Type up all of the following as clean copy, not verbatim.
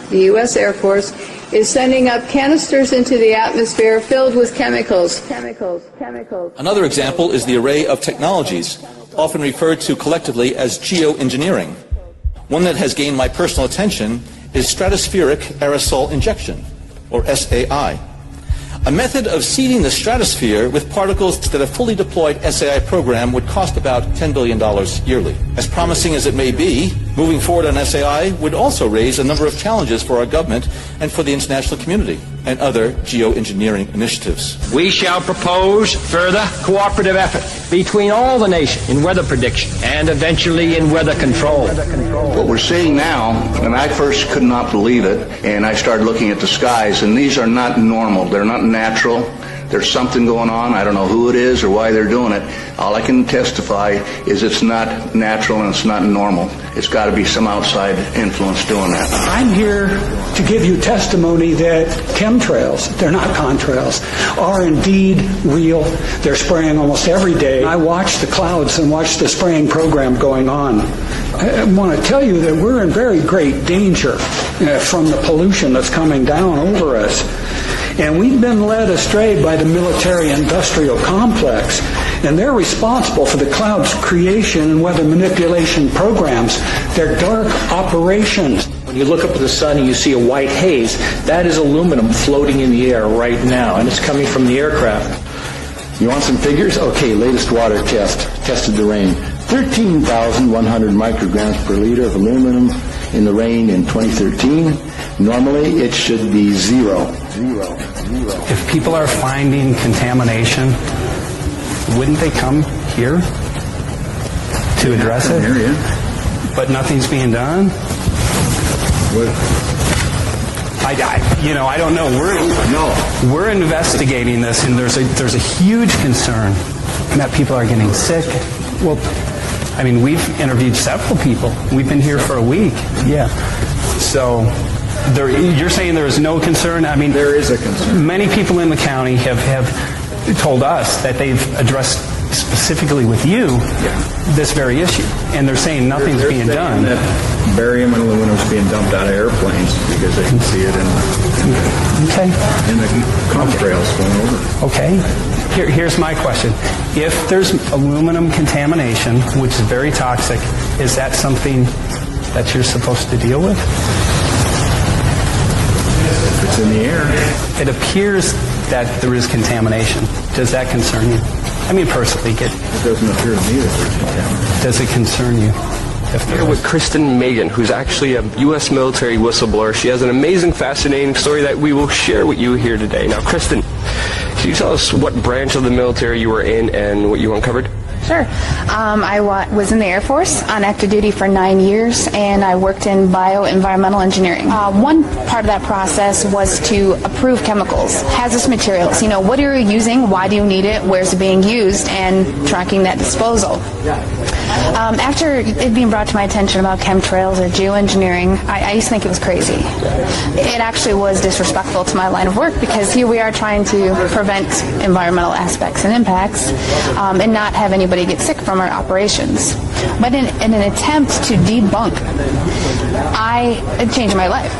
The U.S. Air Force is sending up canisters into the atmosphere filled with chemicals. Another example is the array of technologies, often referred to collectively as geoengineering. One that has gained my personal attention is stratospheric aerosol injection, or SAI. A method of seeding the stratosphere with particles that a fully deployed SAI program would cost about $10 billion yearly. As promising as it may be, moving forward on SAI would also raise a number of challenges for our government and for the international community and other geoengineering initiatives. We shall propose further cooperative effort between all the nations in weather prediction and eventually in weather control. What we're seeing now, and I first could not believe it, and I started looking at the skies, and these are not normal. They're not natural. There's something going on. I don't know who it is or why they're doing it. All I can testify is it's not natural and it's not normal. It's got to be some outside influence doing that. I'm here to give you testimony that chemtrails, they're not contrails, are indeed real. They're spraying almost every day. I watch the clouds and watch the spraying program going on. I want to tell you that we're in very great danger from the pollution that's coming down over us. And we've been led astray by the military-industrial complex, and they're responsible for the cloud's creation and weather manipulation programs. They're dark operations. When you look up at the sun and you see a white haze, that is aluminum floating in the air right now, and it's coming from the aircraft. You want some figures? Okay, latest water test. Tested the rain. 13,100 micrograms per liter of aluminum in the rain in 2013. Normally, it should be zero. If people are finding contamination, wouldn't they come here to address it? Here, yeah. But nothing's being done? I don't know. We're investigating this, and there's a huge concern that people are getting sick. Well, I mean, we've interviewed several people. We've been here for a week. Yeah. So you're saying there is no concern? I mean, there is a concern. Many people in the county have told us that they've addressed specifically with you this very issue, and they're saying nothing's being done. That barium and aluminum is being dumped out of airplanes because they can see it in the contrails going over. Okay. Here's my question. If there's aluminum contamination, which is very toxic, is that something that you're supposed to deal with? If it's in the air. It appears that there is contamination. Does that concern you? I mean, personally, it doesn't appear to me that there's contamination. Does it concern you? Here with Kristen Megan, who's actually a U.S. military whistleblower. She has an amazing, fascinating story that we will share with you here today. Now, Kristen, can you tell us what branch of the military you were in and what you uncovered? Sure. I was in the Air Force on active duty for 9 years, and I worked in bioenvironmental engineering. One part of that process was to approve chemicals, hazardous materials. What are you using? Why do you need it? Where's it being used? And tracking that disposal. After it being brought to my attention about chemtrails or geoengineering, I used to think it was crazy. It actually was disrespectful to my line of work, because here we are trying to prevent environmental aspects and impacts and not have anybody get sick from our operations. But in an attempt to debunk, it changed my life.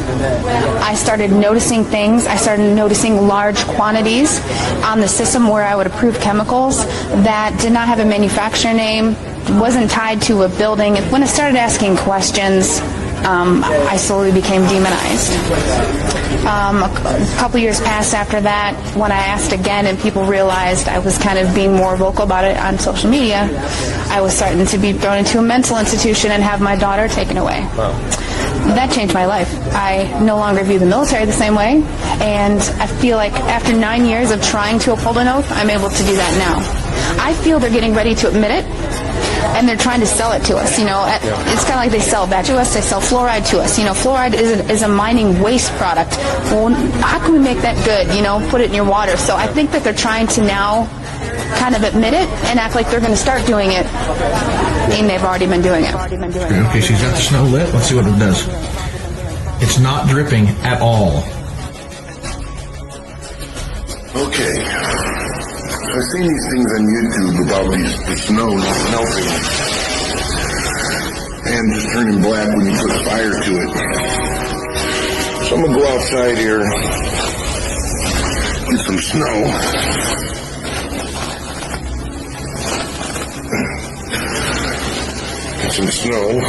I started noticing things. I started noticing large quantities on the system where I would approve chemicals that did not have a manufacturer name, wasn't tied to a building. When I started asking questions, I slowly became demonized. A couple years passed after that when I asked again and people realized I was kind of being more vocal about it on social media. I was starting to be thrown into a mental institution and have my daughter taken away. Wow. That changed my life. I no longer view the military the same way, and I feel like after 9 years of trying to uphold an oath, I'm able to do that now. I feel they're getting ready to admit it, and they're trying to sell it to us. It's kind of like they sell that to us. They sell fluoride to us. Fluoride is a mining waste product. Well, how can we make that good? Put it in your water. So I think that they're trying to now kind of admit it and act like they're going to start doing it, and they've already been doing it. Okay, she's got the snow lit. Let's see what it does. It's not dripping at all. Okay. I've seen these things on YouTube about the snow not melting and just turning black when you put fire to it. So I'm going to go outside here, get some snow. Get some snow.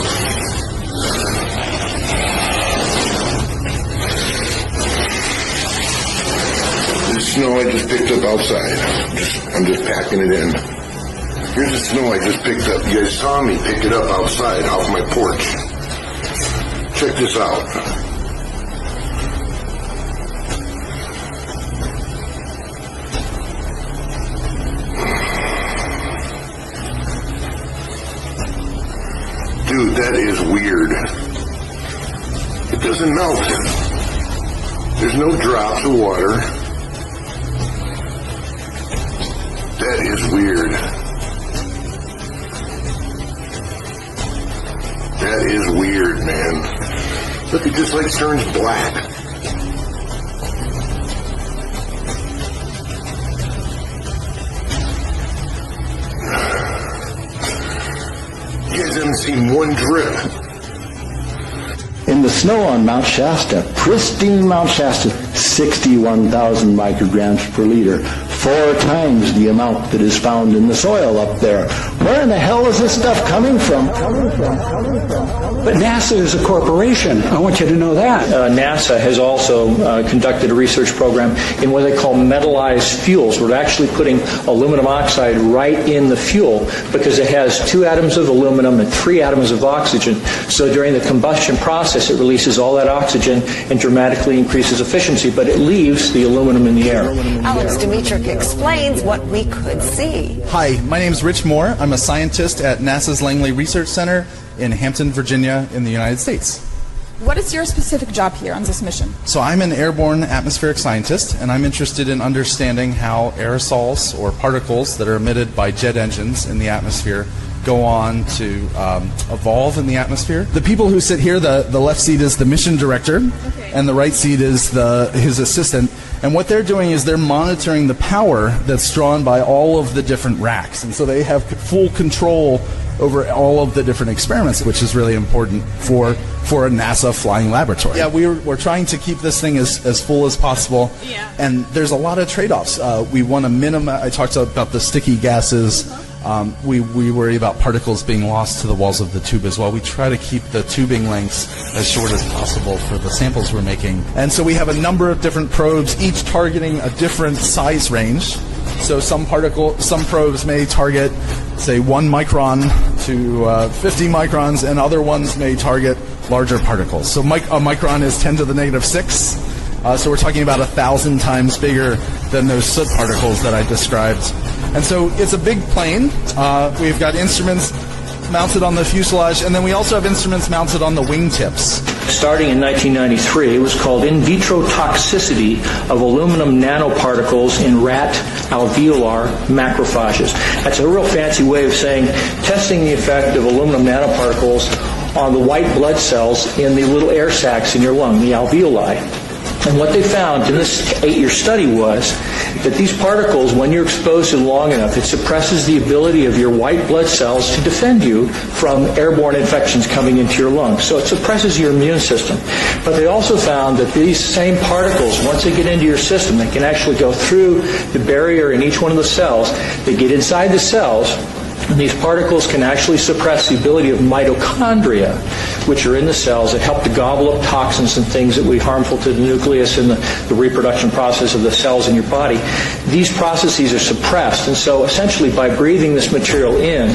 This snow I just picked up outside. I'm just packing it in. Here's the snow I just picked up. You guys saw me pick it up outside off my porch. Check this out. Dude, that is weird. It doesn't melt. There's no drops of water. That is weird. That is weird, man. Look, it just like turns black. You guys haven't seen one drip. In the snow on Mount Shasta, pristine Mount Shasta, 61,000 micrograms per liter, 4 times the amount that is found in the soil up there. Where in the hell is this stuff coming from? But NASA is a corporation. I want you to know that. NASA has also conducted a research program in what they call metallized fuels. We're actually putting aluminum oxide right in the fuel because it has 2 atoms of aluminum and 3 atoms of oxygen. So during the combustion process, it releases all that oxygen and dramatically increases efficiency, but it leaves the aluminum in the air. Alex Dimitrick explains what we could see. Hi, my name is Rich Moore. I'm a scientist at NASA's Langley Research Center in Hampton, Virginia, in the United States. What is your specific job here on this mission? So I'm an airborne atmospheric scientist, and I'm interested in understanding how aerosols, or particles that are emitted by jet engines in the atmosphere, go on to evolve in the atmosphere. The people who sit here, the left seat is the mission director, and the right seat is his assistant. And what they're doing is they're monitoring the power that's drawn by all of the different racks. And so they have full control over all of the different experiments, which is really important for a NASA flying laboratory. Yeah, we're trying to keep this thing as full as possible. Yeah. And there's a lot of trade-offs. We want to minimize, I talked about the sticky gases. We worry about particles being lost to the walls of the tube as well. We try to keep the tubing lengths as short as possible for the samples we're making. And so we have a number of different probes, each targeting a different size range. So some probes may target, say, 1 micron to 50 microns, and other ones may target larger particles. So a micron is 10 to the negative 6. So we're talking about 1,000 times bigger than those soot particles that I described. And so it's a big plane. We've got instruments mounted on the fuselage, and then we also have instruments mounted on the wingtips. Starting in 1993, it was called in vitro toxicity of aluminum nanoparticles in rat alveolar macrophages. That's a real fancy way of saying testing the effect of aluminum nanoparticles on the white blood cells in the little air sacs in your lung, the alveoli. And what they found in this 8-year study was that these particles, when you're exposed to them long enough, it suppresses the ability of your white blood cells to defend you from airborne infections coming into your lungs. So it suppresses your immune system. But they also found that these same particles, once they get into your system, they can actually go through the barrier in each one of the cells. They get inside the cells, and these particles can actually suppress the ability of mitochondria, which are in the cells that help to gobble up toxins and things that would be harmful to the nucleus and the reproduction process of the cells in your body. These processes are suppressed, and so essentially by breathing this material in,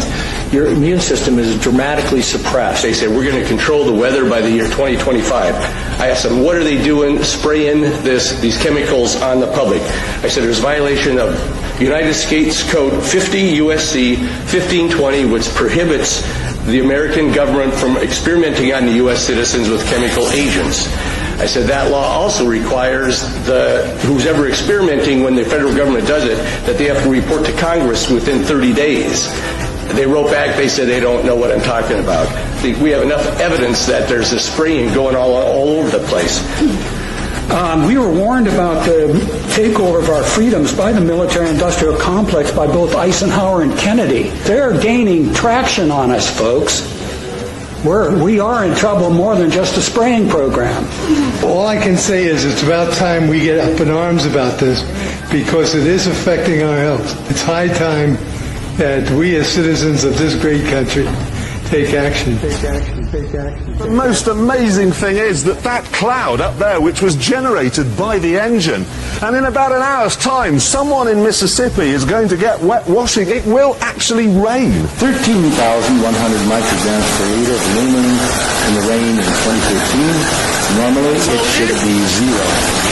your immune system is dramatically suppressed. They said, we're going to control the weather by the year 2025. I asked them, what are they doing, spraying these chemicals on the public? I said, there's violation of United States Code 50 U.S.C. 1520, which prohibits the American government from experimenting on the U.S. citizens with chemical agents. I said that law also requires who's ever experimenting, when the federal government does it, that they have to report to Congress within 30 days. They wrote back, they said they don't know what I'm talking about. We have enough evidence that there's this spraying going all over the place. We were warned about the takeover of our freedoms by the military-industrial complex by both Eisenhower and Kennedy. They're gaining traction on us, folks. We are in trouble more than just a spraying program. All I can say is it's about time we get up in arms about this, because it is affecting our health. It's high time that we as citizens of this great country take action. The most amazing thing is that cloud up there, which was generated by the engine, and in about an hour's time, someone in Mississippi is going to get wet washing. It will actually rain. 13,100 micrograms per liter of aluminum in the rain in 2013. Normally, it should be 0.